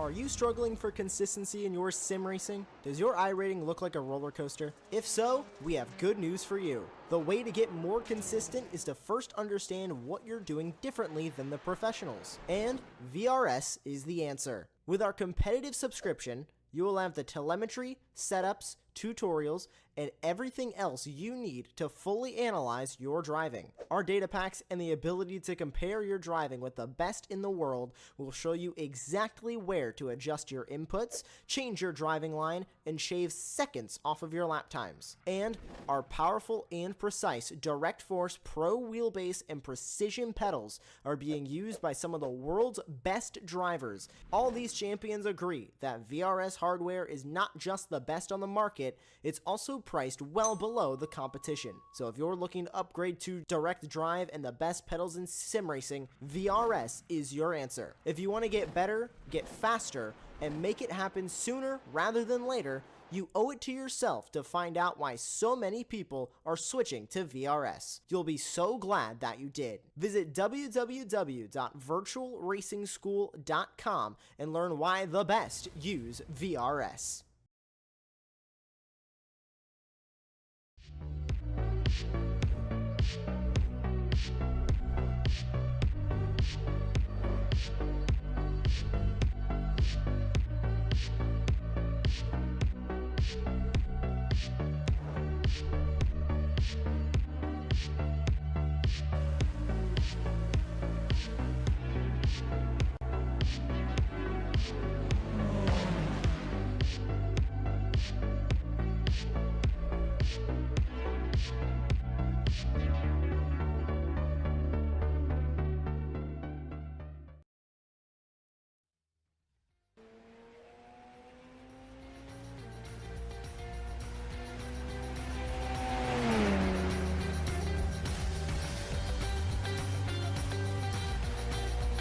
Are you struggling for consistency in your sim racing? Does your iRating look like a roller coaster? If so, we have good news for you. The way to get more consistent is to first understand what you're doing differently than the professionals. And VRS is the answer. With our competitive subscription, you will have the telemetry, setups, tutorials, and everything else you need to fully analyze your driving. Our data packs and the ability to compare your driving with the best in the world will show you exactly where to adjust your inputs, change your driving line, and shave seconds off of your lap times. And our powerful and precise Direct Force Pro wheelbase and precision pedals are being used by some of the world's best drivers. All these champions agree that VRS hardware is not just the best on the market, it's also priced well below the competition. So if you're looking to upgrade to direct drive and the best pedals in sim racing, VRS is your answer. If you want to get better, get faster, and make it happen sooner rather than later, you owe it to yourself to find out why so many people are switching to VRS. You'll be so glad that you did. Visit www.virtualracingschool.com and learn why the best use VRS.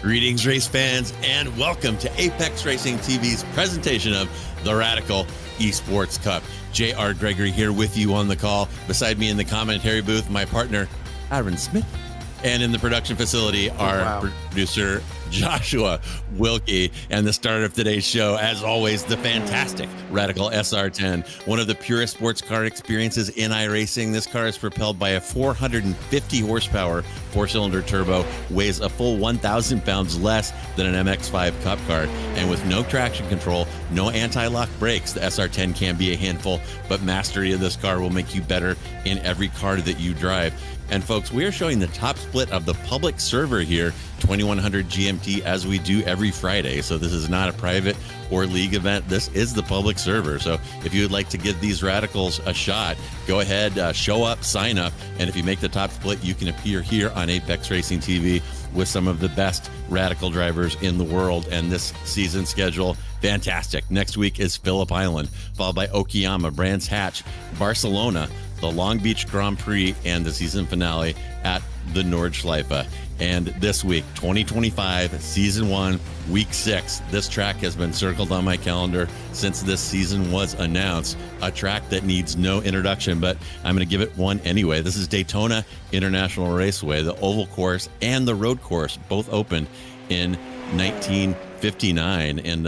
Greetings, race fans, and welcome to Apex Racing TV's presentation of the Radical Esports Cup. J.R. Gregory here with you on the call. Beside me in the commentary booth, my partner, Aaron Smith. And in the production facility, our producer, Joshua Wilkie. And the start of today's show, as always, the fantastic Radical SR10. One of the purest sports car experiences in iRacing. This car is propelled by a 450 horsepower four-cylinder turbo, weighs a full 1,000 pounds less than an MX-5 Cup car. And with no traction control, no anti-lock brakes, the SR10 can be a handful, but mastery of this car will make you better in every car that you drive. And folks, we are showing the top split of the public server here, 2100 GMT, as we do every Friday. So this is not a private or league event. This is the public server. So if you would like to give these radicals a shot, go ahead, show up, sign up. And if you make the top split, you can appear here on Apex Racing TV with some of the best radical drivers in the world. And this season schedule, fantastic. Next week is Phillip Island, followed by Okayama, Brands Hatch, Barcelona, the Long Beach Grand Prix, and the season finale at the Nordschleife. And this week, 2025, Season 1, Week 6. This track has been circled on my calendar since this season was announced. A track that needs no introduction, but I'm going to give it one anyway. This is Daytona International Raceway, the oval course and the road course, both opened in 1959. And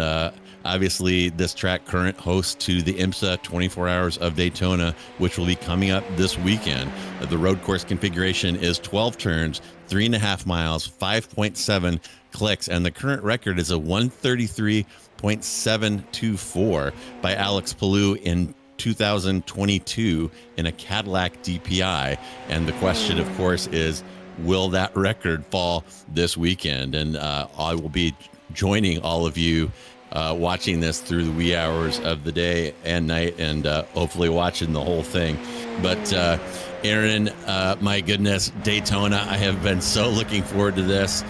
obviously, this track current host to the IMSA 24 Hours of Daytona, which will be coming up this weekend. The road course configuration is 12 turns, 3.5 miles, 5.7 clicks, and the current record is a 133.724 by Alex Palou in 2022 in a Cadillac DPI. And the question, of course, is, will that record fall this weekend? And I will be joining all of you watching this through the wee hours of the day and night, and hopefully watching the whole thing. But Aaron, my goodness, Daytona, I have been so looking forward to this.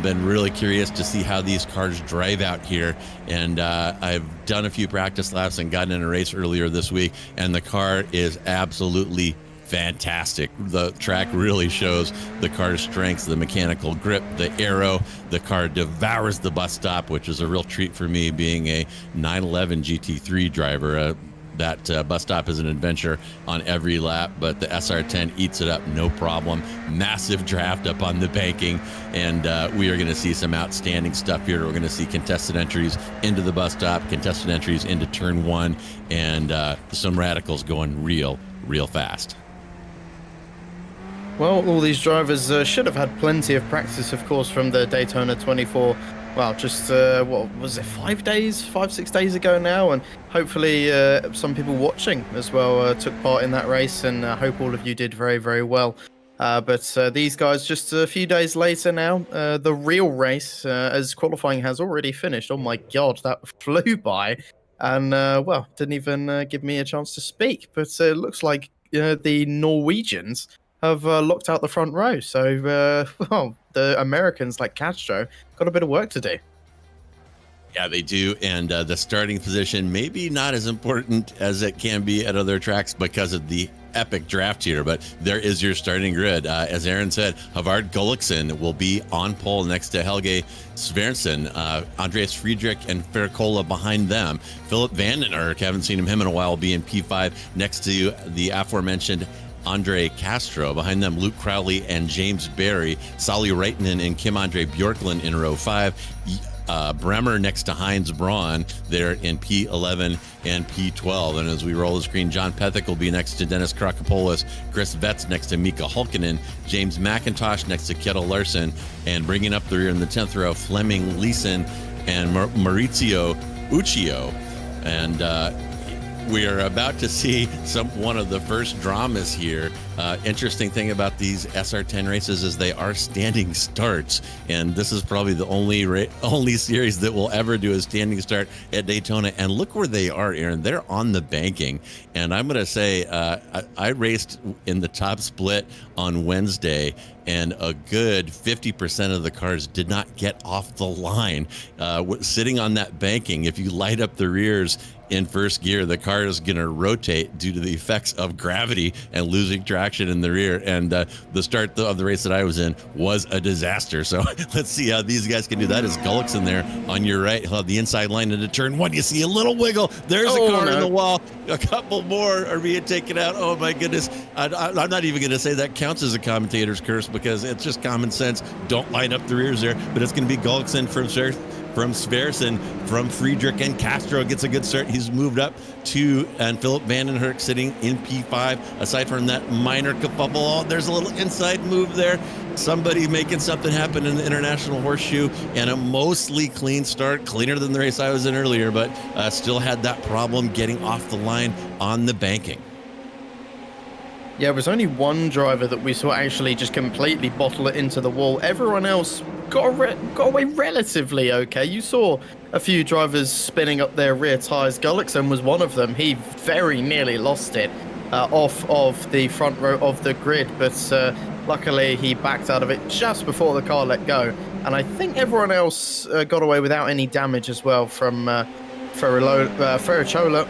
Been really curious to see how these cars drive out here. And I've done a few practice laps and gotten in a race earlier this week, and the car is absolutely fantastic. The track really shows the car's strengths, the mechanical grip, the aero. The car devours the bus stop, which is a real treat for me, being a 911 GT3 driver. That bus stop is an adventure on every lap, but the SR10 eats it up, no problem. Massive draft up on the banking, and we are going to see some outstanding stuff here. We're going to see contested entries into the bus stop, contested entries into turn 1, and some radicals going real fast. Well, all these drivers should have had plenty of practice, of course, from the Daytona 24. Well, just, what was it, 5 days, 6 days ago now? And hopefully some people watching as well took part in that race, and I hope all of you did very, very well. But these guys, just a few days later now, the real race, as qualifying has already finished. Oh my God, that flew by. And, well, didn't even give me a chance to speak. But it looks like the Norwegians have locked out the front row. So, well, the Americans like Castro got a bit of work to do. Yeah, they do. And the starting position, maybe not as important as it can be at other tracks because of the epic draft here, but there is your starting grid. As Aaron said, Havard Gulliksen will be on pole next to Helge Sversen, Andreas Friedrich and Fercola behind them. Philip Vandenberg, haven't seen him in a while, will be in P5 next to the aforementioned Andre Castro. Behind them, Luke Crowley and James Barry, Sally Reitinen and Kim Andre Bjorklund in row 5. Bremer next to Heinz Braun there in P11 and P12. And as we roll the screen, John Pethick will be next to Dennis Krakopoulos, Chris Vetz next to Mika Hulkinen, James McIntosh next to Kettle Larson, and bringing up the rear in the 10th row, Fleming Leeson and Maurizio Uccio. And we are about to see one of the first dramas here. Interesting thing about these SR10 races is they are standing starts, and this is probably the only series that will ever do a standing start at Daytona. And look where they are, Aaron. They're on the banking, and I'm going to say I raced in the top split on Wednesday, and a good 50% of the cars did not get off the line. Sitting on that banking, if you light up the rears in first gear, the car is going to rotate due to the effects of gravity and losing traction in the rear. And the start of the race that I was in was a disaster. So let's see how these guys can do that. Is Gulliksen there on your right? He'll have the inside line into turn 1. You see a little wiggle. There's a car in the wall. A couple more are being taken out. Oh my goodness. I'm not even going to say that counts as a commentator's curse because it's just common sense. Don't line up the rears there. But it's going to be Gulliksen from Sversen, from Friedrich, and Castro gets a good start. He's moved up to, and Philip Vandenberg sitting in P5. Aside from that minor kerfuffle, there's a little inside move there. Somebody making something happen in the International Horseshoe, and a mostly clean start, cleaner than the race I was in earlier, but still had that problem getting off the line on the banking. Yeah, it was only one driver that we saw actually just completely bottle it into the wall. Everyone else got away relatively okay. You saw a few drivers spinning up their rear tyres. Gulliksen was one of them. He very nearly lost it off of the front row of the grid, but luckily he backed out of it just before the car let go. And I think everyone else got away without any damage as well from Ferrochola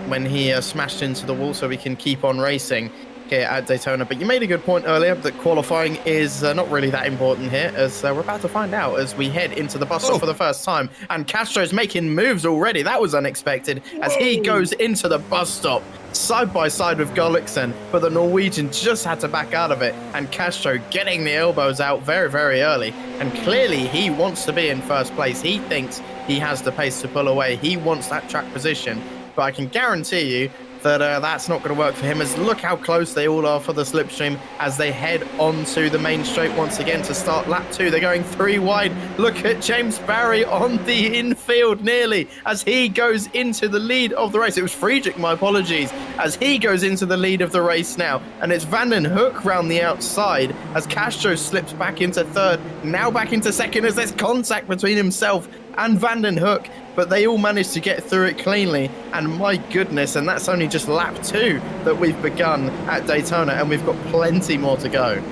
when he smashed into the wall, so we can keep on racing here at Daytona. But you made a good point earlier that qualifying is not really that important here, as we're about to find out as we head into the bus stop for the first time. And Castro's making moves already. That was unexpected as he goes into the bus stop side by side with Gulliksen, but the Norwegian just had to back out of it, and Castro getting the elbows out very, very early. And clearly he wants to be in first place. He thinks he has the pace to pull away. He wants that track position, but I can guarantee you that that's not going to work for him, as look how close they all are for the slipstream as they head onto the main straight once again to start lap 2. They're going 3 wide. Look at James Barry on the infield nearly as he goes into the lead of the race. It was Friedrich, my apologies, as he goes into the lead of the race now. And it's Vandenberg round the outside as Castro slips back into third, now back into second as there's contact between himself and Vandenberg, but they all managed to get through it cleanly. And my goodness, and that's only just lap 2 that we've begun at Daytona, and we've got plenty more to go.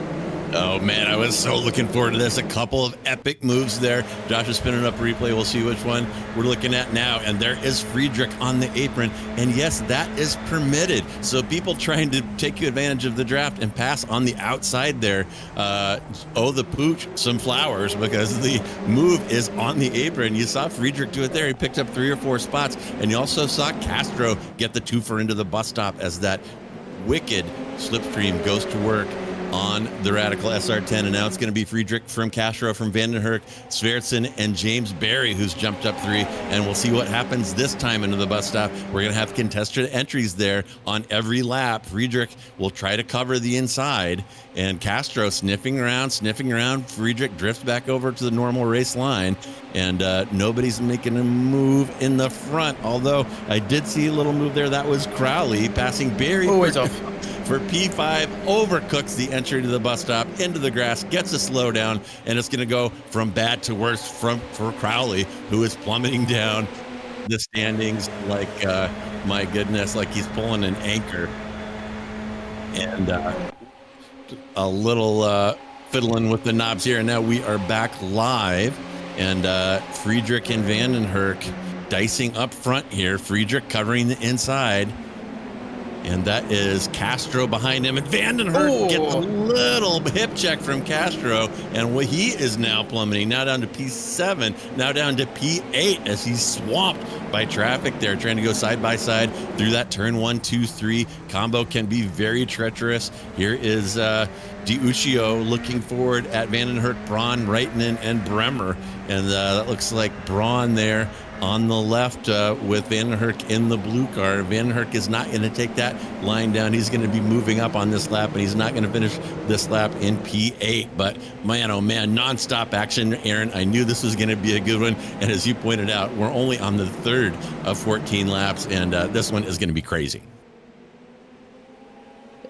Oh man, I was so looking forward to this. A couple of epic moves there. Josh is spinning up a replay. We'll see which one we're looking at now. And there is Friedrich on the apron. And yes, that is permitted. So people trying to take advantage of the draft and pass on the outside there owe the pooch some flowers, because the move is on the apron. You saw Friedrich do it there. He picked up 3 or 4 spots. And you also saw Castro get the 2-for into the bus stop as that wicked slipstream goes to work on the Radical SR10. And now it's going to be Friedrich from Castro, from Vandenherk, Svertsen, and James Barry, who's jumped up 3. And we'll see what happens this time into the bus stop. We're going to have contested entries there on every lap. Friedrich will try to cover the inside, and Castro sniffing around. Friedrich drifts back over to the normal race line, and nobody's making a move in the front. Although I did see a little move there. That was Crowley passing Barry. Always off. For P5, overcooks the entry to the bus stop, into the grass, gets a slowdown, and it's going to go from bad to worse for Crowley, who is plummeting down the standings like, my goodness, like he's pulling an anchor. And a little fiddling with the knobs here. And now we are back live, and Friedrich and Vandenherk dicing up front here. Friedrich covering the inside. And that is Castro behind him. And Vandenherk gets a little hip check from Castro. And he is now plummeting, now down to P7, now down to P8 as he's swamped by traffic there, trying to go side by side through that turn 1, 2, 3. Combo can be very treacherous. Here is DiUccio looking forward at Vandenherk, Braun, Reitinen, and Bremer. And that looks like Braun there on the left with Vandenherk in the blue car. Vandenherk is not going to take that line down. He's going to be moving up on this lap, and he's not going to finish this lap in P8. But man, oh man, nonstop action, Aaron. I knew this was going to be a good one. And as you pointed out, we're only on the 3rd of 14 laps, and this one is going to be crazy.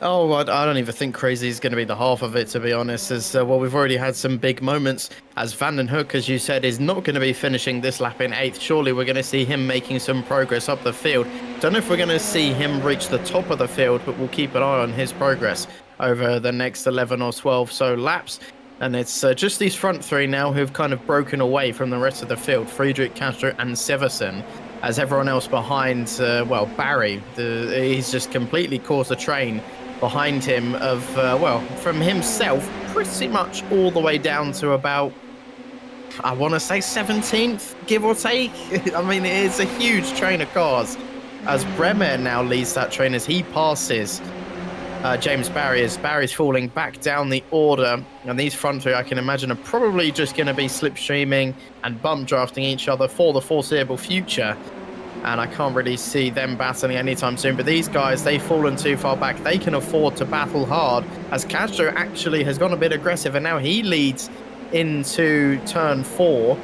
Oh, I don't even think crazy is going to be the half of it, to be honest. As well, we've already had some big moments. As Vandenherk, as you said, is not going to be finishing this lap in 8th. Surely we're going to see him making some progress up the field. Don't know if we're going to see him reach the top of the field, but we'll keep an eye on his progress over the next 11 or 12 so laps. And it's just these front 3 now who've kind of broken away from the rest of the field. Friedrich, Castro, and Severson. As everyone else behind, well, Barry, he's just completely caused a train behind him of, well, from himself, pretty much all the way down to about, I want to say 17th, give or take. I mean, it is a huge train of cars. As Bremer now leads that train as he passes James Barry, as Barry's falling back down the order. And these front 3, I can imagine, are probably just going to be slipstreaming and bump drafting each other for the foreseeable future. And I can't really see them battling anytime soon. But these guys, they've fallen too far back. They can afford to battle hard, as Castro actually has gone a bit aggressive, and now he leads into turn 4.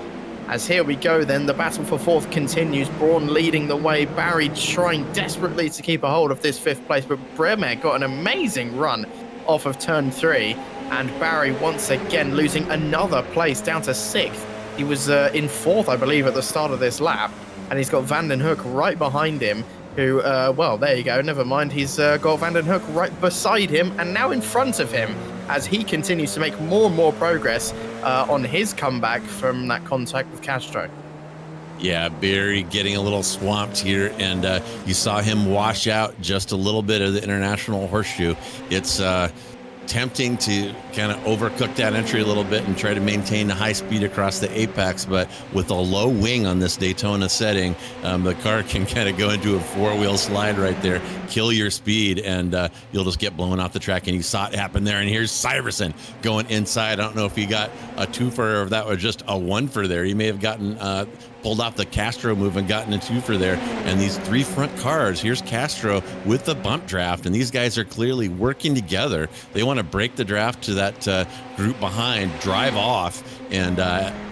As here we go then, the battle for 4th continues. Braun leading the way. Barry trying desperately to keep a hold of this 5th place, but Bremer got an amazing run off of turn 3. And Barry once again losing another place down to 6th. He was in 4th, I believe, at the start of this lap. And he's got Vandenherk right behind him, who, well, there you go, never mind. He's got Vandenherk right beside him and now in front of him as he continues to make more and more progress on his comeback from that contact with Castro. Yeah, Barry getting a little swamped here, and you saw him wash out just a little bit of the International Horseshoe. It's tempting to kind of overcook that entry a little bit and try to maintain the high speed across the apex, but with a low wing on this Daytona setting, the car can kind of go into a 4-wheel slide right there, kill your speed, and you'll just get blown off the track. And you saw it happen there. And here's Syverson going inside. I don't know if he got a 2-fer or if that was just a 1-fer there. He may have gotten pulled off the Castro move and gotten a 2-fer there. And these 3 front cars, here's Castro with the bump draft, and these guys are clearly working together. They want to break the draft to that group behind, drive off, and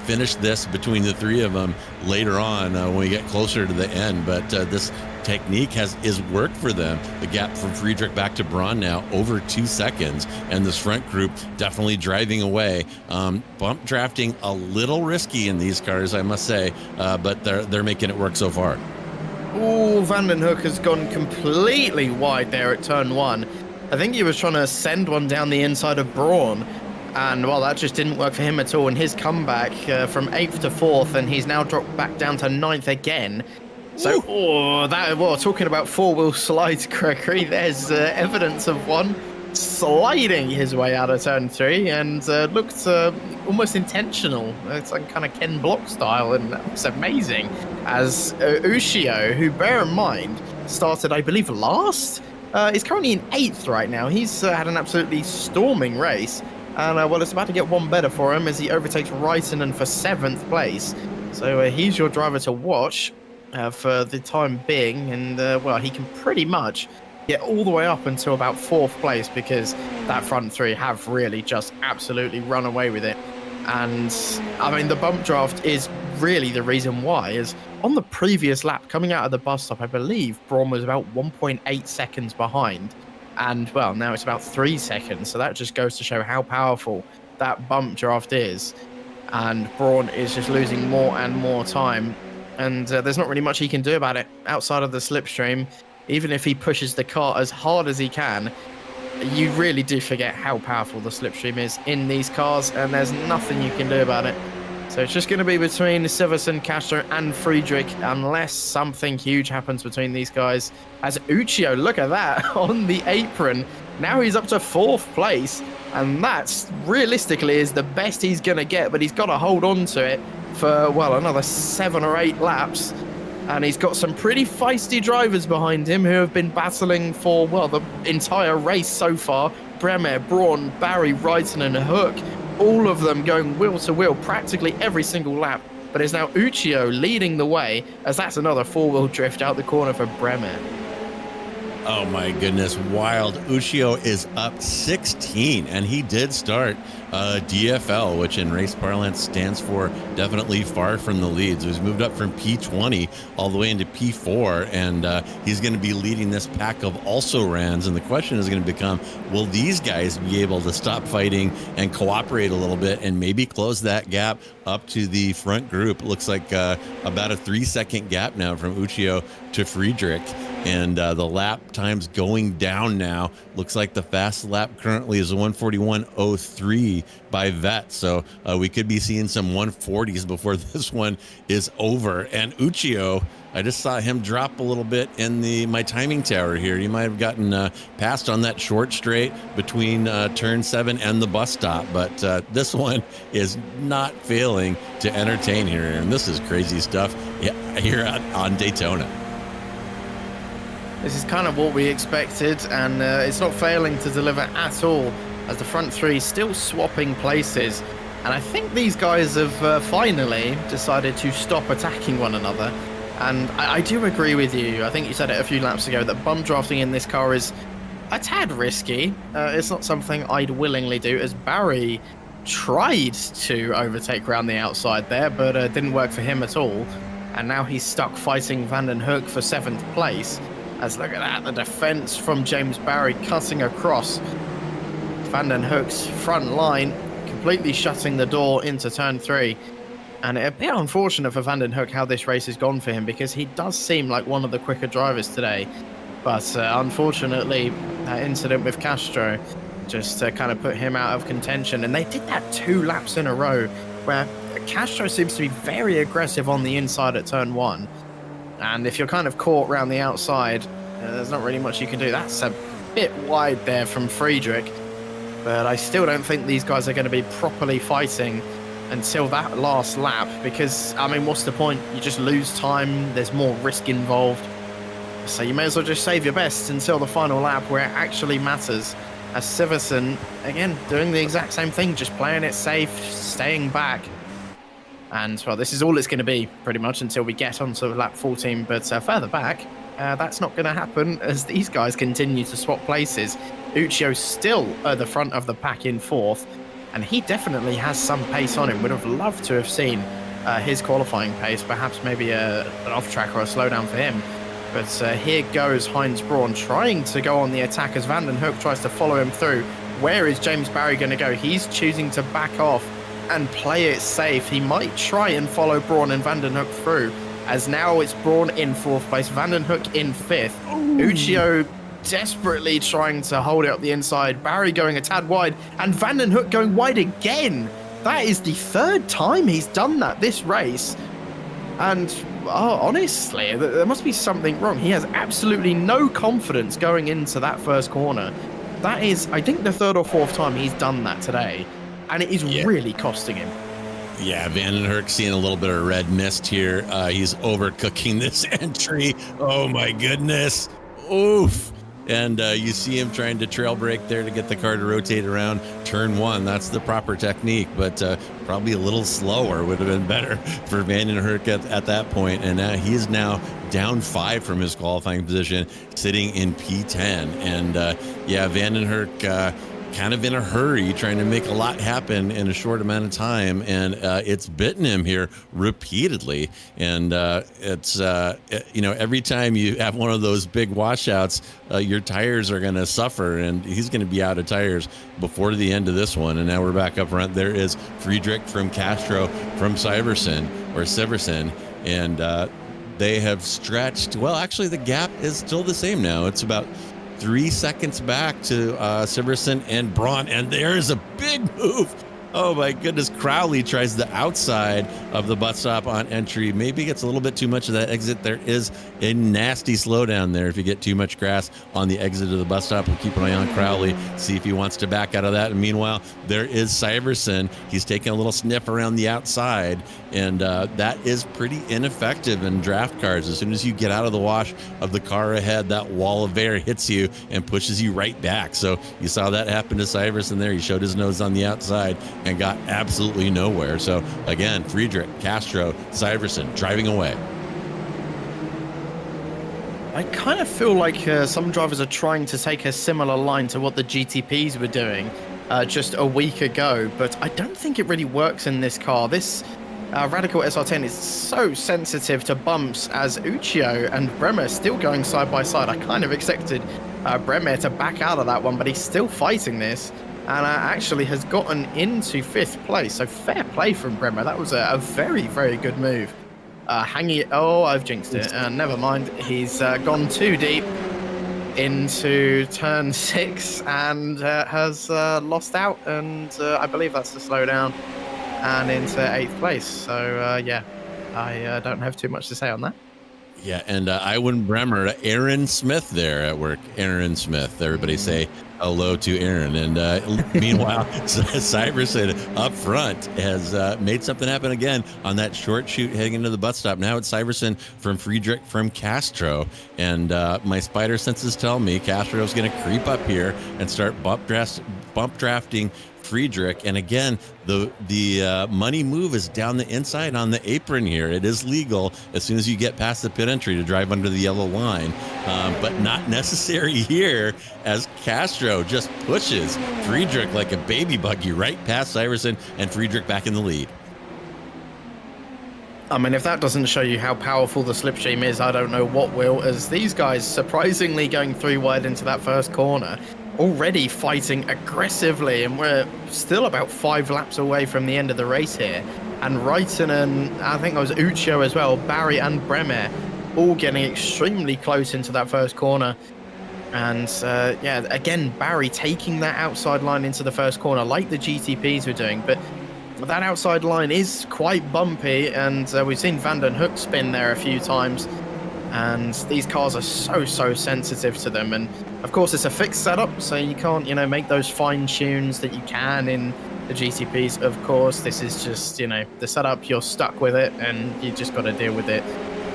finish this between the 3 of them later on when we get closer to the end. But this technique is worked for them. The gap from Friedrich back to Braun now over 2 seconds, and this front group definitely driving away. Bump drafting a little risky in these cars, I must say, but they're making it work so far. Ooh, Vandenherk has gone completely wide there at turn 1. I think he was trying to send one down the inside of Braun, And, well, that just didn't work for him at all. And his comeback from 8th to 4th, and he's now dropped back down to 9th again. So, talking about four-wheel slides, Gregory, there's evidence of one sliding his way out of turn 3, and looked almost intentional. It's like kind of Ken Block style, and it's amazing. As Ushio, who, bear in mind, started, I believe, last, is currently in 8th right now. He's had an absolutely storming race, and well, it's about to get one better for him as he overtakes Reitinen for 7th place. So he's your driver to watch for the time being, and well, he can pretty much get all the way up until about 4th place, because that front 3 have really just absolutely run away with it. And I mean, the bump draft is really the reason why. Is on the previous lap coming out of the bus stop, I believe Braun was about 1.8 seconds behind, and well, now it's about 3 seconds. So that just goes to show how powerful that bump draft is, and Braun is just losing more and more time, and there's not really much he can do about it outside of the slipstream. Even if he pushes the car as hard as he can, you really do forget how powerful the slipstream is in these cars, and there's nothing you can do about it. So it's just going to be between Siversen, Castro, and Friedrich, unless something huge happens between these guys. As Uccio, look at that, on the apron. Now he's up to 4th place, and that's realistically is the best he's going to get, but he's got to hold on to it for, well, another 7 or 8 laps. And he's got some pretty feisty drivers behind him who have been battling for, well, the entire race so far. Bremer, Braun, Barry, Reitinen, and Hook, all of them going wheel to wheel practically every single lap. But it's now Uccio leading the way, as that's another 4-wheel drift out the corner for Bremer. Oh my goodness, wild. Ushio is up 16, and he did start DFL, which in race parlance stands for definitely far from the lead. So he's moved up from P20 all the way into P4, and he's going to be leading this pack of also-rans. And the question is going to become, will these guys be able to stop fighting and cooperate a little bit and maybe close that gap up to the front group? It looks like about a 3-second gap now from Uccio to Friedrich. And the lap times going down now. Looks like the fast lap currently is a 141.03 by Vet. So we could be seeing some 140s before this one is over. And Uccio, I just saw him drop a little bit in my timing tower here. He might have gotten passed on that short straight between turn 7 and the bus stop. But this one is not failing to entertain here. And this is crazy stuff here on Daytona. This is kind of what we expected, and it's not failing to deliver at all, as the front 3 still swapping places. And I think these guys have finally decided to stop attacking one another. And I do agree with you. I think you said it a few laps ago that bump drafting in this car is a tad risky. It's not something I'd willingly do, as Barry tried to overtake around the outside there, but it didn't work for him at all. And now he's stuck fighting Van den Hoek for 7th place. As look at that, the defense from James Barry cutting across Van den Hoek's front line, completely shutting the door into turn 3. And it's a bit unfortunate for Van den Hoek how this race has gone for him, because he does seem like one of the quicker drivers today. But unfortunately, that incident with Castro just kind of put him out of contention. And they did that 2 laps in a row, where Castro seems to be very aggressive on the inside at turn 1. And if you're kind of caught around the outside, there's not really much you can do. That's a bit wide there from Friedrich. But I still don't think these guys are going to be properly fighting until that last lap. Because, I mean, what's the point? You just lose time. There's more risk involved. So you may as well just save your best until the final lap where it actually matters. As Siversen, again, doing the exact same thing, just playing it safe, staying back. And, well, this is all it's going to be, pretty much, until we get onto lap 14. But further back, that's not going to happen as these guys continue to swap places. Uccio still at the front of the pack in 4th, and he definitely has some pace on him. Would have loved to have seen his qualifying pace, perhaps maybe an off-track or a slowdown for him. But here goes Heinz Braun trying to go on the attack as Van den Hoek tries to follow him through. Where is James Barry going to go? He's choosing to back off and play it safe. He might try and follow Braun and Van den Hoek through, as now it's Braun in 4th place, Van den Hoek in 5th. Uccio desperately trying to hold it up the inside. Barry going a tad wide, and Van den Hoek going wide again. That is the third time he's done that this race. And honestly, there must be something wrong. He has absolutely no confidence going into that first corner. That is, I think, the third or fourth time he's done that today. And it is really costing him. Yeah, Van den Hoek seeing a little bit of red mist here. He's overcooking this entry. Oh, my goodness. Oof. And you see him trying to trail brake there to get the car to rotate around turn one. That's the proper technique, but probably a little slower would have been better for Van den Hoek at that point. And he is now down 5 from his qualifying position, sitting in P10. And yeah, Van den Hoek kind of in a hurry, trying to make a lot happen in a short amount of time, and it's bitten him here repeatedly. And it's you know, every time you have one of those big washouts, your tires are going to suffer, and he's going to be out of tires before the end of this one. And now we're back up front. There is Friedrich from Castro from Siversen, and they have stretched. Well, actually, the gap is still the same now. It's about 3 seconds back to Siversen and Braun, and there's a big move. Oh my goodness, Crowley tries the outside of the bus stop on entry. Maybe gets a little bit too much of that exit. There is a nasty slowdown there if you get too much grass on the exit of the bus stop. We'll keep an eye on Crowley, see if he wants to back out of that. And meanwhile, there is Siversen. He's taking a little sniff around the outside, and that is pretty ineffective in draft cars. As soon as you get out of the wash of the car ahead, that wall of air hits you and pushes you right back. So you saw that happen to Siversen there. He showed his nose on the outside and got absolutely nowhere. So again, Friedrich, Castro, Siversen driving away. I kind of feel like some drivers are trying to take a similar line to what the GTPs were doing just a week ago, but I don't think it really works in this car. This Radical SR10 is so sensitive to bumps, as Uccio and Bremer still going side by side. I kind of expected Bremer to back out of that one, but he's still fighting this, and actually has gotten into 5th place. So fair play from Bremer. That was a very, very good move. Hanging it. Oh, I've jinxed it. Never mind. He's gone too deep into turn 6 and has lost out. And I believe that's the slowdown, and into 8th place. So yeah, I don't have too much to say on that. Yeah, and Iwan Bremer, Aaron Smith there at work. Aaron Smith. Everybody say hello to Aaron. And meanwhile, Siversen up front has made something happen again on that short shoot heading into the bus stop. Now it's Siversen from Friedrich from Castro. And my spider senses tell me Castro's going to creep up here and start bump drafting Friedrich. And again, the money move is down the inside on the apron here. It is legal as soon as you get past the pit entry to drive under the yellow line, but not necessary here, as Castro just pushes Friedrich like a baby buggy right past Siversen, and Friedrich back in the lead. I mean, if that doesn't show you how powerful the slipstream is, I don't know what will, as these guys surprisingly going 3 wide into that first corner, already fighting aggressively, and we're still about 5 laps away from the end of the race here. And Reiten and I think it was Uccio as well, Barry and Bremer, all getting extremely close into that first corner. And yeah, again, Barry taking that outside line into the first corner like the GTPs were doing, but that outside line is quite bumpy, and we've seen Van den Hoek spin there a few times. And these cars are so sensitive to them, and of course it's a fixed setup, so you can't, you know, make those fine tunes that you can in the GTPs. Of course, this is just, you know, the setup, you're stuck with it, and you just got to deal with it.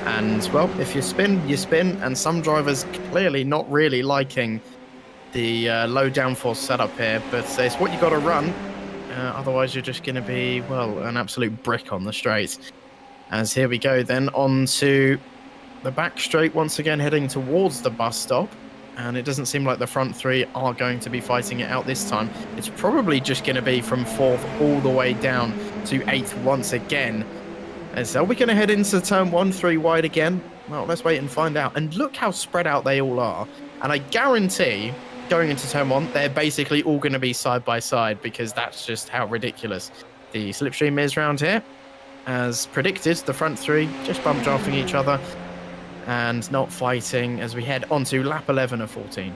And well, if you spin, you spin, and some drivers clearly not really liking the low downforce setup here, but it's what you got to run. Otherwise, you're just going to be, well, an absolute brick on the straight. As here we go then on to the back straight once again, heading towards the bus stop, and it doesn't seem like the front 3 are going to be fighting it out this time. It's probably just going to be from 4th all the way down to 8th once again. And so are we going to head into turn 1 3 wide again? Well, let's wait and find out. And look how spread out they all are, and I guarantee going into turn 1 they're basically all going to be side by side, because that's just how ridiculous the slipstream is around here. As predicted, the front 3 just bump drafting each other. and not fighting as we head onto lap 11 of 14.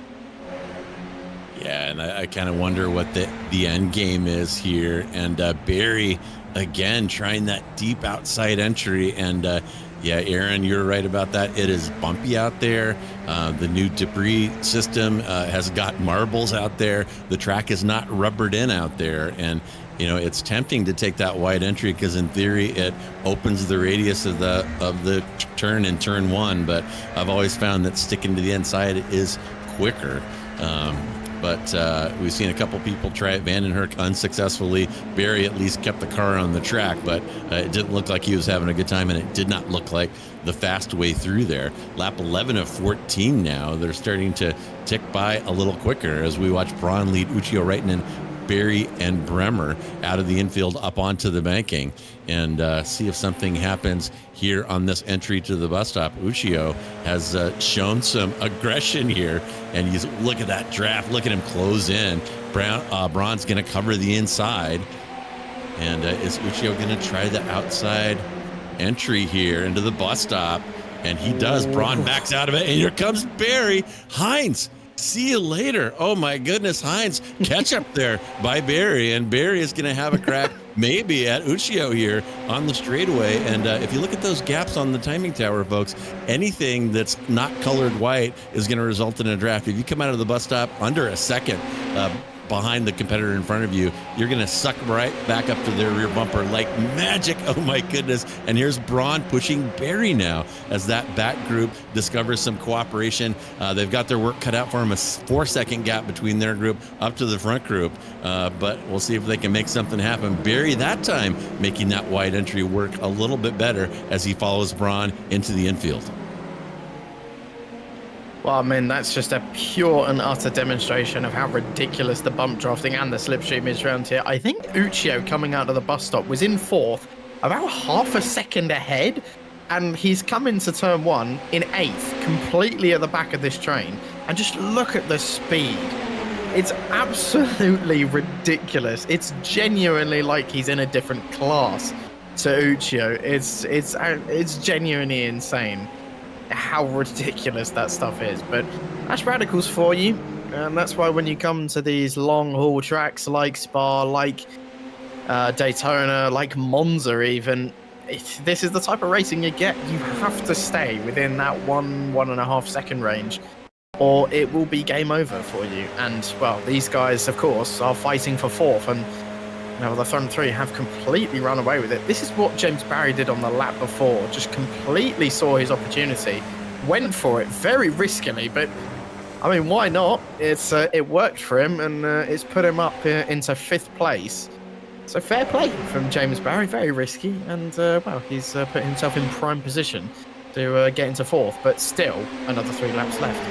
Yeah, and I kind of wonder what the end game is here. And Barry, again, trying that deep outside entry. And yeah, Aaron, you're right about that. It is bumpy out there. The new debris system has got marbles out there. The track is not rubbered in out there. And, you know, it's tempting to take that wide entry because in theory it opens the radius of the turn in turn one. But I've always found that sticking to the inside is quicker. But we've seen a couple people try it. Vandenherk unsuccessfully. Barry at least kept the car on the track, but it didn't look like he was having a good time, and it did not look like the fast way through there. Lap 11 of 14 now. They're starting to tick by a little quicker as we watch Braun lead Uccio Reitinen, Barry, and Bremer out of the infield up onto the banking, and see if something happens here on this entry to the bus stop. Uccio has shown some aggression here, and he's look at that draft. Look at him close in. Braun's going to cover the inside, and is Uccio going to try the outside entry here into the bus stop? And he does. Braun backs out of it, and here comes Barry. Hines, see you later. Oh my goodness, Hines, catch up there by Barry, and Barry is going to have a crack maybe at Uccio here on the straightaway. And if you look at those gaps on the timing tower, folks, anything that's not colored white is going to result in a draft. If you come out of the bus stop under a second behind the competitor in front of you, you're going to suck right back up to their rear bumper like magic. Oh my goodness. And here's Braun pushing Barry now as that back group discovers some cooperation. They've got their work cut out for them, a 4-second gap between their group up to the front group. But we'll see if they can make something happen. Barry that time making that wide entry work a little bit better as he follows Braun into the infield. Well, I mean, that's just a pure and utter demonstration of how ridiculous the bump drafting and the slipstream is around here. I think Uccio coming out of the bus stop was in fourth, about half a second ahead, and he's come into turn one in eighth, completely at the back of this train. And just look at the speed. It's absolutely ridiculous. It's genuinely like he's in a different class to Uccio. It's genuinely insane how ridiculous that stuff is. But that's radicals for you, and that's why when you come to these long haul tracks like Spa, like Daytona, like Monza even, this is the type of racing you get. You have to stay within that 1.5 second range, or it will be game over for you. And well, these guys of course are fighting for fourth, and now the front three have completely run away with it. This is what James Barry did on the lap before, just completely saw his opportunity, went for it very riskily, but I mean, why not? It worked for him, and it's put him up into fifth place. So fair play from James Barry, very risky, and well, he's put himself in prime position to get into fourth, but still another 3 laps left.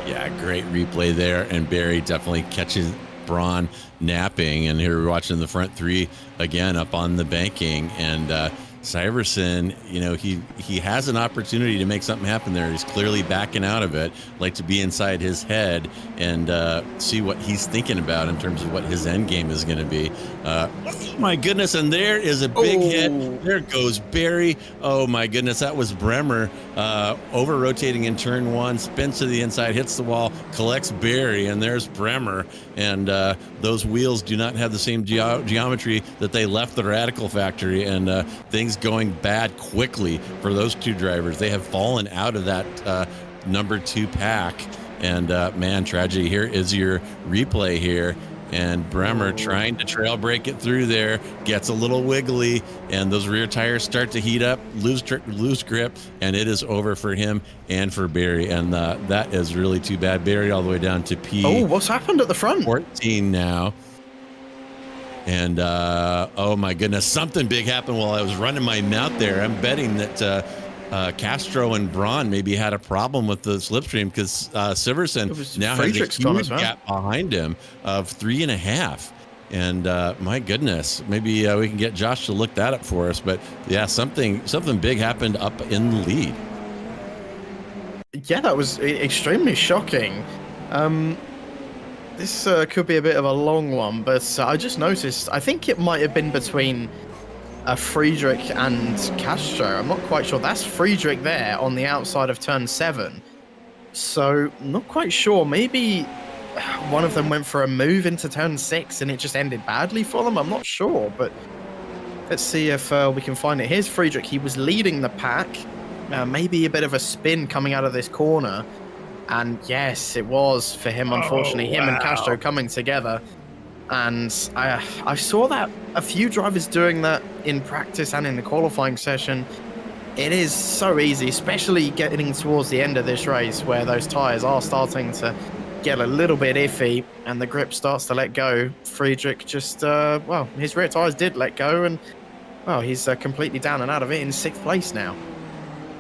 Yeah, great replay there, and Barry definitely catches Braun napping, and here we're watching the front three again up on the banking, and Syverson, you know, he has an opportunity to make something happen there. He's clearly backing out of it. Like to be inside his head and see what he's thinking about in terms of what his end game is going to be. Oh my goodness, and there is a big hit. There goes Barry. Oh my goodness, that was Bremer over rotating in turn one, spins to the inside, hits the wall, collects Barry, and there's Bremer. And those wheels do not have the same geometry that they left the Radical factory, and things going bad quickly for those two drivers. They have fallen out of that number 2 pack, and man, tragedy. Here is your replay here, and Bremer trying to trail break it through there, gets a little wiggly, and those rear tires start to heat up, lose grip, and it is over for him and for Barry, and that is really too bad. Barry all the way down to P. Oh, what's happened at the front? 14 now. And oh my goodness, something big happened while I was running my mouth there. I'm betting that Castro and Braun maybe had a problem with the slipstream, because Syverson now has a huge gap behind him of 3.5. And my goodness, maybe we can get Josh to look that up for us. But yeah, something big happened up in the lead. Yeah, that was extremely shocking. This could be a bit of a long one, but I just noticed, I think it might have been between Friedrich and Castro. I'm not quite sure. That's Friedrich there on the outside of turn 7. So, not quite sure. Maybe one of them went for a move into turn 6 and it just ended badly for them. I'm not sure, but let's see if we can find it. Here's Friedrich. He was leading the pack. Maybe a bit of a spin coming out of this corner. And yes, it was for him, unfortunately. Him and Castro coming together. And I saw that a few drivers doing that in practice and in the qualifying session. It is so easy, especially getting towards the end of this race where those tyres are starting to get a little bit iffy and the grip starts to let go. Friedrich just, well, his rear tyres did let go and, well, he's completely down and out of it in 6th place now.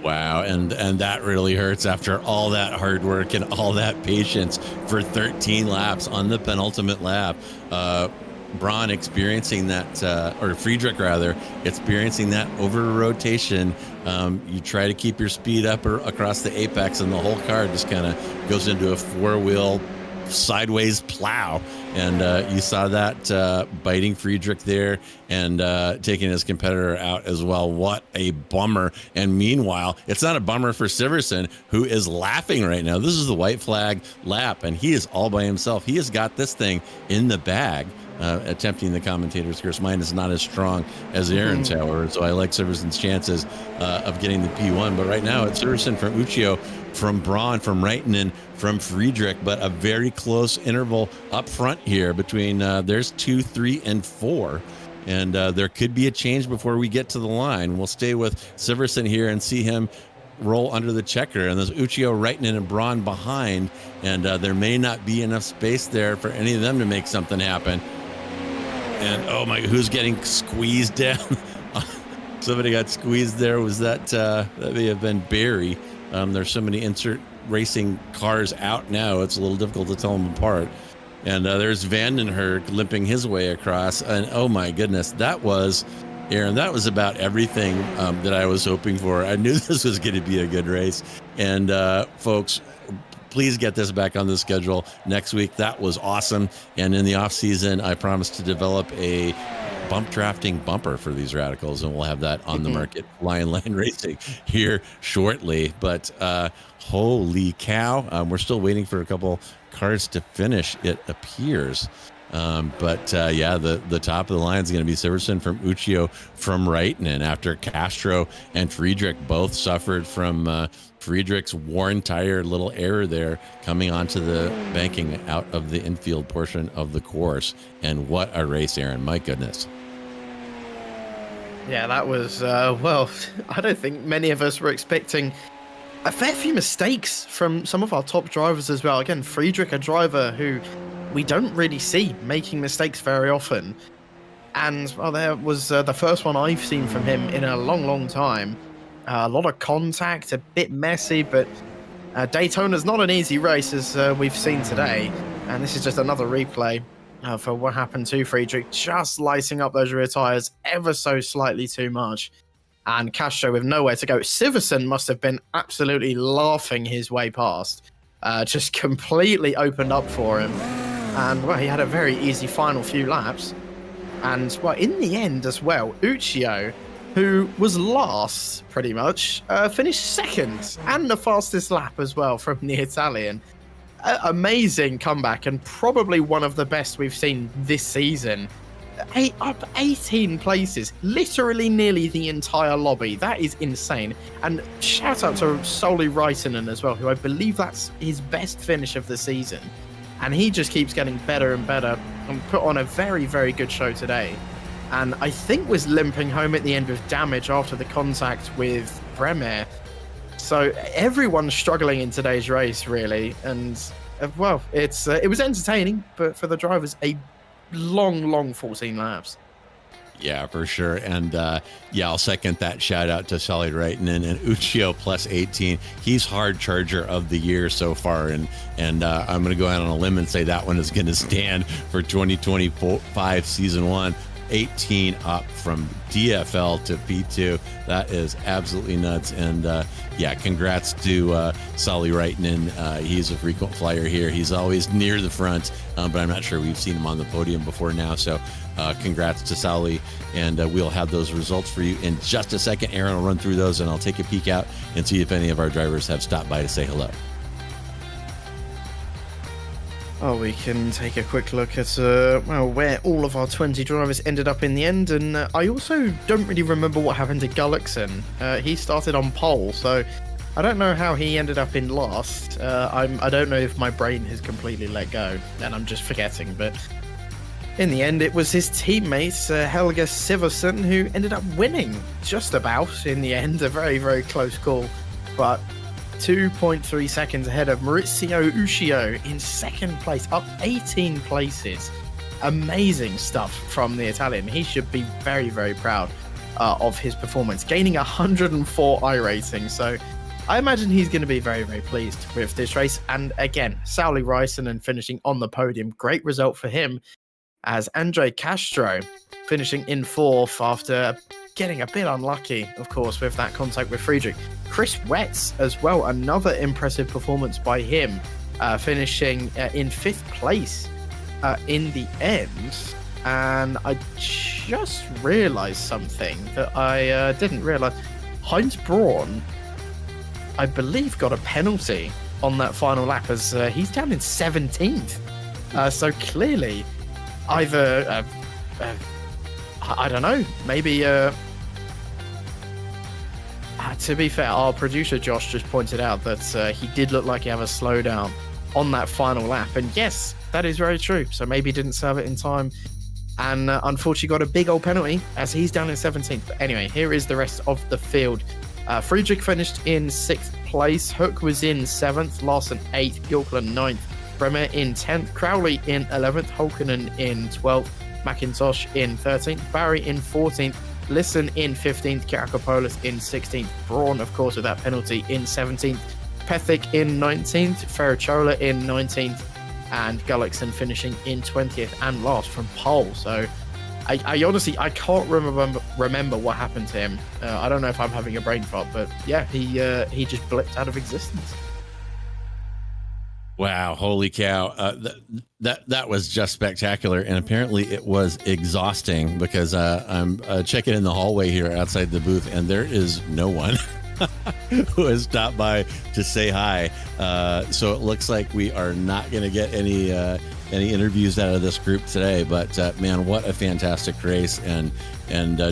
Wow, and that really hurts after all that hard work and all that patience for 13 laps on the penultimate lap. Braun experiencing that, or Friedrich rather, experiencing that over rotation. You try to keep your speed up or across the apex and the whole car just kind of goes into a 4-wheel sideways plow. And you saw that biting Friedrich there and taking his competitor out as well. What a bummer. And meanwhile, it's not a bummer for Siversen, who is laughing right now. This is the white flag lap, and he is all by himself. He has got this thing in the bag. Attempting the commentator's curse. Mine is not as strong as Aaron's, however, so I like Siversen's chances of getting the P1. But right now, it's Siversen from Uccio, from Braun, from Reitinen, from Friedrich, but a very close interval up front here between there's 2, 3, and 4. And there could be a change before we get to the line. We'll stay with Siversen here and see him roll under the checker, and there's Uccio, Reitinen, and Braun behind, and there may not be enough space there for any of them to make something happen. And oh my, who's getting squeezed down? Somebody got squeezed there. Was that may have been Barry? There's so many insert racing cars out now, it's a little difficult to tell them apart. And there's Vandenberg limping his way across, and oh my goodness, that was, Aaron, that was about everything that I was hoping for. I knew this was going to be a good race. And folks, please get this back on the schedule next week. That was awesome. And in the off season, I promised to develop a bump drafting bumper for these radicals, and we'll have that on the market. Lion Lane Racing here shortly. But holy cow, we're still waiting for a couple cars to finish, it appears. But yeah, the top of the line is going to be Siversen from Uccio, from Reitinen, after Castro and Friedrich both suffered from Friedrich's worn tire, little error there coming onto the banking out of the infield portion of the course. And what a race, Aaron, my goodness. Yeah, that was, well, I don't think many of us were expecting a fair few mistakes from some of our top drivers as well. Again, Friedrich, a driver who we don't really see making mistakes very often. And, well, there was the first one I've seen from him in a long, long time. A lot of contact, a bit messy, but Daytona's not an easy race, as we've seen today. And this is just another replay for what happened to Friedrich, just lighting up those rear tyres ever so slightly too much. And Castro with nowhere to go. Siversen must have been absolutely laughing his way past. Just completely opened up for him. And, well, he had a very easy final few laps. And, well, in the end as well, Uccio, who was last, pretty much, finished second and the fastest lap as well from the Italian. Amazing comeback, and probably one of the best we've seen this season. Up 18 places, literally nearly the entire lobby. That is insane. And shout out to Soli Reitinen as well, who I believe that's his best finish of the season. And he just keeps getting better and better and put on a very, very good show today. And I think was limping home at the end with damage after the contact with Bremer. So everyone's struggling in today's race, really. And, well, it was entertaining, but for the drivers, a long 14 laps. Yeah, for sure. And yeah, I'll second that shout out to Soli Reitinen and Uccio plus 18. He's hard charger of the year so far. And I'm going to go out on a limb and say that one is going to stand for 2025 season 1. 18 up from DFL to P2. That is absolutely nuts. And yeah, congrats to Solly Reitinen. He's a frequent flyer here. He's always near the front, but I'm not sure we've seen him on the podium before now. So congrats to Solly, and we'll have those results for you in just a second. Aaron will run through those, and I'll take a peek out and see if any of our drivers have stopped by to say hello. Oh, we can take a quick look at well, where all of our 20 drivers ended up in the end, and I also don't really remember what happened to Gullickson. He started on pole, so I don't know how he ended up in last. I don't know if my brain has completely let go and I'm just forgetting, but in the end it was his teammate Helge Siversen who ended up winning, just about in the end. A very, very close call, but 2.3 seconds ahead of Maurizio Uccio in second place, up 18 places. Amazing stuff from the Italian. He should be very, very proud of his performance, gaining 104 iRacing. So I imagine he's going to be very, very pleased with this race. And again, Sauli Reisenen finishing on the podium. Great result for him, as Andre Castro finishing in fourth after getting a bit unlucky, of course, with that contact with Friedrich. Chris Wetz as well, another impressive performance by him, finishing in fifth place in the end. And I just realized something that I didn't realize. Heinz Braun, I believe, got a penalty on that final lap, as he's down in 17th. So clearly, either I don't know, maybe to be fair, our producer Josh just pointed out that he did look like he had a slowdown on that final lap, and yes, that is very true. So maybe he didn't serve it in time, and unfortunately got a big old penalty, as he's down in 17th. But anyway, here is the rest of the field. Friedrich finished in 6th place, Hook was in 7th, Larson 8th, Bjorklund 9th, Bremer in 10th, Crowley in 11th, Holkonen in 12th, McIntosh in 13th, Barry in 14th, Lisson in 15th, Kirakopoulos in 16th, Braun, of course, with that penalty, in 17th, Pethick in 19th, Ferrichola in 19th, and Gullickson finishing in 20th and last from pole. So I honestly, I can't remember what happened to him. I don't know if I'm having a brain fart, but yeah, he just blipped out of existence. Wow, holy cow. That was just spectacular. And apparently it was exhausting, because I'm checking in the hallway here outside the booth, and there is no one who has stopped by to say hi. So it looks like we are not going to get any interviews out of this group today. But man, what a fantastic race. And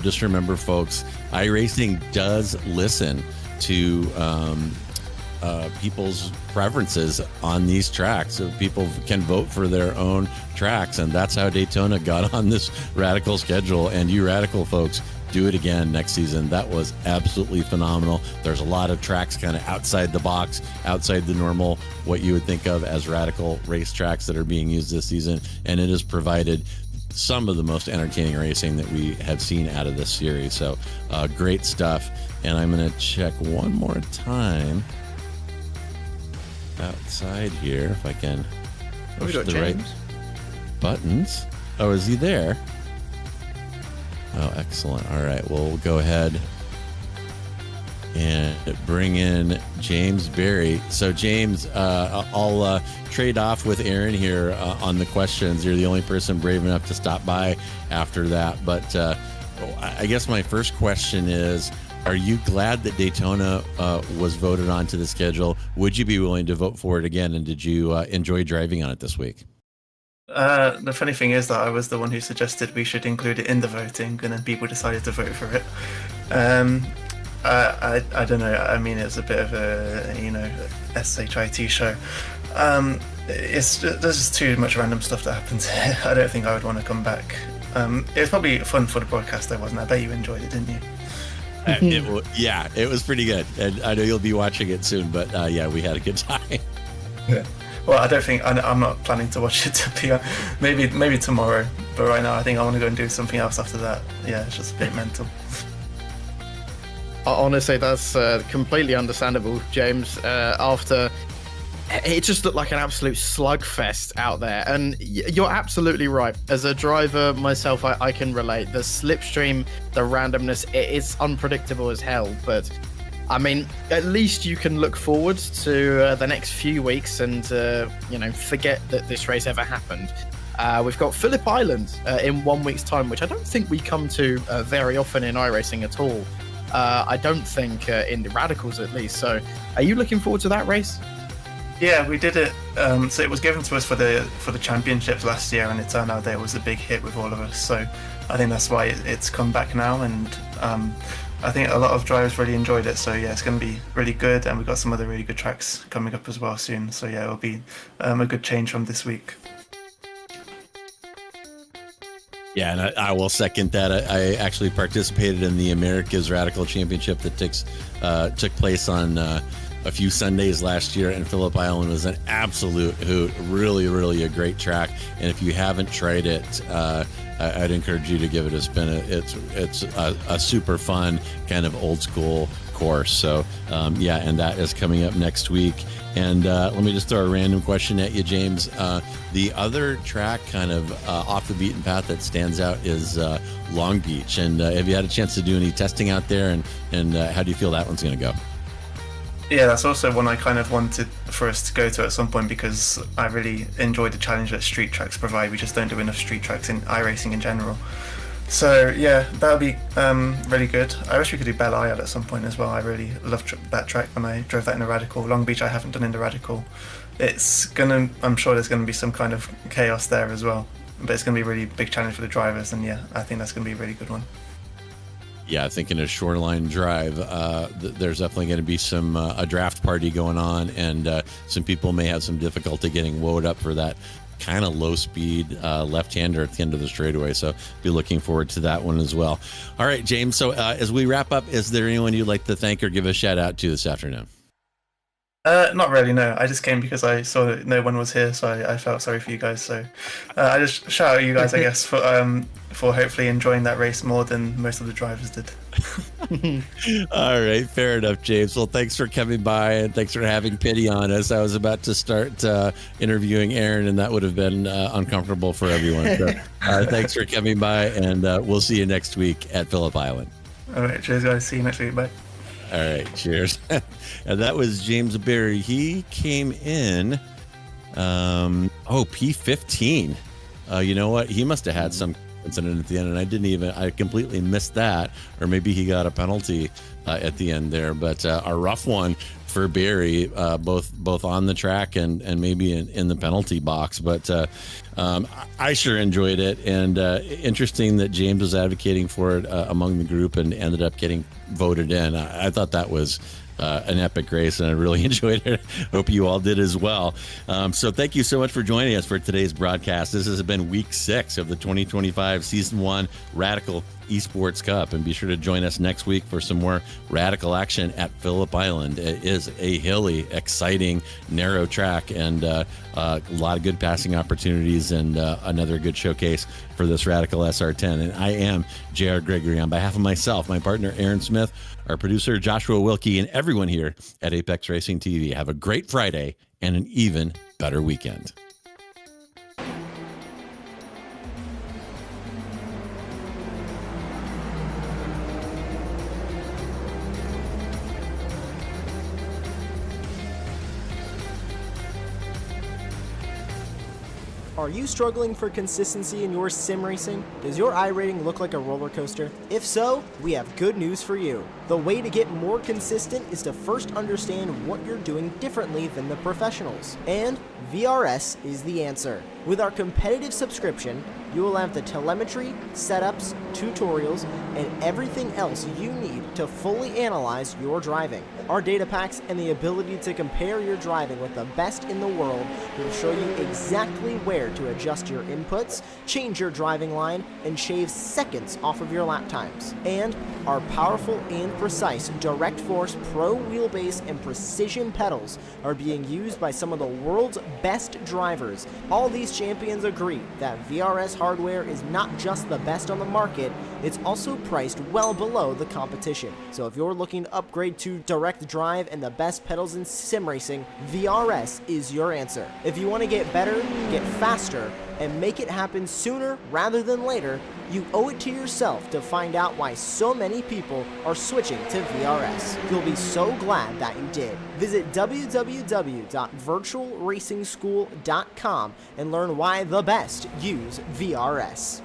just remember, folks, iRacing does listen to people's preferences on these tracks, so people can vote for their own tracks, and that's how Daytona got on this Radical schedule. And you Radical folks, do it again next season. That was absolutely phenomenal. There's a lot of tracks kind of outside the box, outside the normal, what you would think of as Radical race tracks that are being used this season, and it has provided some of the most entertaining racing that we have seen out of this series. So great stuff. And I'm going to check one more time outside here if I can push the right buttons. Oh, is he there? Oh, excellent. All right, well, we'll go ahead and bring in James Berry. So James, I'll trade off with Aaron here on the questions. You're the only person brave enough to stop by after that, but I guess my first question is, are you glad that Daytona was voted onto the schedule? Would you be willing to vote for it again? And did you enjoy driving on it this week? The funny thing is that I was the one who suggested we should include it in the voting, and then people decided to vote for it. I don't know. I mean, it's a bit of a, SHIT show. There's just too much random stuff that happens here. I don't think I would want to come back. It was probably fun for the broadcast, though, wasn't it? I bet you enjoyed it, didn't you? It was pretty good. And I know you'll be watching it soon, but yeah, we had a good time. Yeah. Well, I don't think I'm not planning to watch it. To be maybe tomorrow, but right now I think I want to go and do something else after that. Yeah, it's just a bit mental. Honestly, that's completely understandable, James. After it just looked like an absolute slugfest out there. And you're absolutely right. As a driver myself, I can relate. The slipstream, the randomness, it is unpredictable as hell. But I mean, at least you can look forward to the next few weeks and, forget that this race ever happened. We've got Phillip Island in 1 week's time, which I don't think we come to very often in iRacing at all. I don't think in the Radicals at least. So are you looking forward to that race? Yeah, we did it. So it was given to us for the championships last year, and it turned out that it was a big hit with all of us. So I think that's why it's come back now, and I think a lot of drivers really enjoyed it. So yeah, it's going to be really good, and we've got some other really good tracks coming up as well soon. So yeah, it'll be a good change from this week. Yeah, and I will second that. I actually participated in the America's Radical Championship that took place on a few Sundays last year, and Phillip Island was an absolute hoot. Really, really a great track. And if you haven't tried it, I'd encourage you to give it a spin. It's a super fun kind of old school course. So yeah, and that is coming up next week. And let me just throw a random question at you, James. The other track kind of off the beaten path that stands out is Long Beach. And have you had a chance to do any testing out there? And how do you feel that one's going to go? Yeah, that's also one I kind of wanted for us to go to at some point, because I really enjoy the challenge that street tracks provide. We just don't do enough street tracks in iRacing in general. So yeah, that'll be really good. I wish we could do Belle Isle at some point as well. I really loved that track when I drove that in the Radical. Long Beach I haven't done in the Radical. I'm sure there's gonna be some kind of chaos there as well, but it's gonna be a really big challenge for the drivers, and yeah, I think that's gonna be a really good one. Yeah, I think in a shoreline drive, there's definitely going to be some a draft party going on, and some people may have some difficulty getting woed up for that kind of low speed left-hander at the end of the straightaway. So be looking forward to that one as well. All right, James. So as we wrap up, is there anyone you'd like to thank or give a shout out to this afternoon? Not really, no. I just came because I saw that no one was here, so I felt sorry for you guys. So I just shout out you guys, I guess, for hopefully enjoying that race more than most of the drivers did. All right, fair enough, James. Well, thanks for coming by, and thanks for having pity on us. I was about to start interviewing Aaron, and that would have been uncomfortable for everyone. So thanks for coming by, and we'll see you next week at Phillip Island. All right, cheers, guys. See you next week. Bye. All right, cheers. And that was James Berry. He came in, P15. You know what? He must have had some incident at the end, and I completely missed that, or maybe he got a penalty at the end there. But a rough one for Berry, both on the track and maybe in the penalty box. But I sure enjoyed it, and interesting that James was advocating for it among the group and ended up getting voted in. I thought that was an epic race, and I really enjoyed it. Hope you all did as well. So thank you so much for joining us for today's broadcast. This has been week 6 of the 2025 season 1 Radical Esports Cup, and be sure to join us next week for some more Radical action at Phillip Island. It is a hilly, exciting, narrow track, and a lot of good passing opportunities, and another good showcase for this Radical SR10. And I am JR Gregory. On behalf of myself, my partner Aaron Smith, our producer Joshua Wilkie, and everyone here at Apex Racing TV, have a great Friday and an even better weekend. Are you struggling for consistency in your sim racing? Does your iRating look like a roller coaster? If so, we have good news for you. The way to get more consistent is to first understand what you're doing differently than the professionals. And VRS is the answer. With our competitive subscription, you will have the telemetry, setups, tutorials, and everything else you need to fully analyze your driving. Our data packs and the ability to compare your driving with the best in the world will show you exactly where to adjust your inputs, change your driving line, and shave seconds off of your lap times. And our powerful and precise Direct Force Pro wheelbase and precision pedals are being used by some of the world's best drivers. All these champions agree that VRS hardware is not just the best on the market, it's also priced well below the competition. So if you're looking to upgrade to direct drive and the best pedals in sim racing, VRS is your answer. If you want to get better, get faster, and make it happen sooner rather than later, you owe it to yourself to find out why so many people are switching to VRS. You'll be so glad that you did. Visit www.virtualracingschool.com and learn why the best use VRS.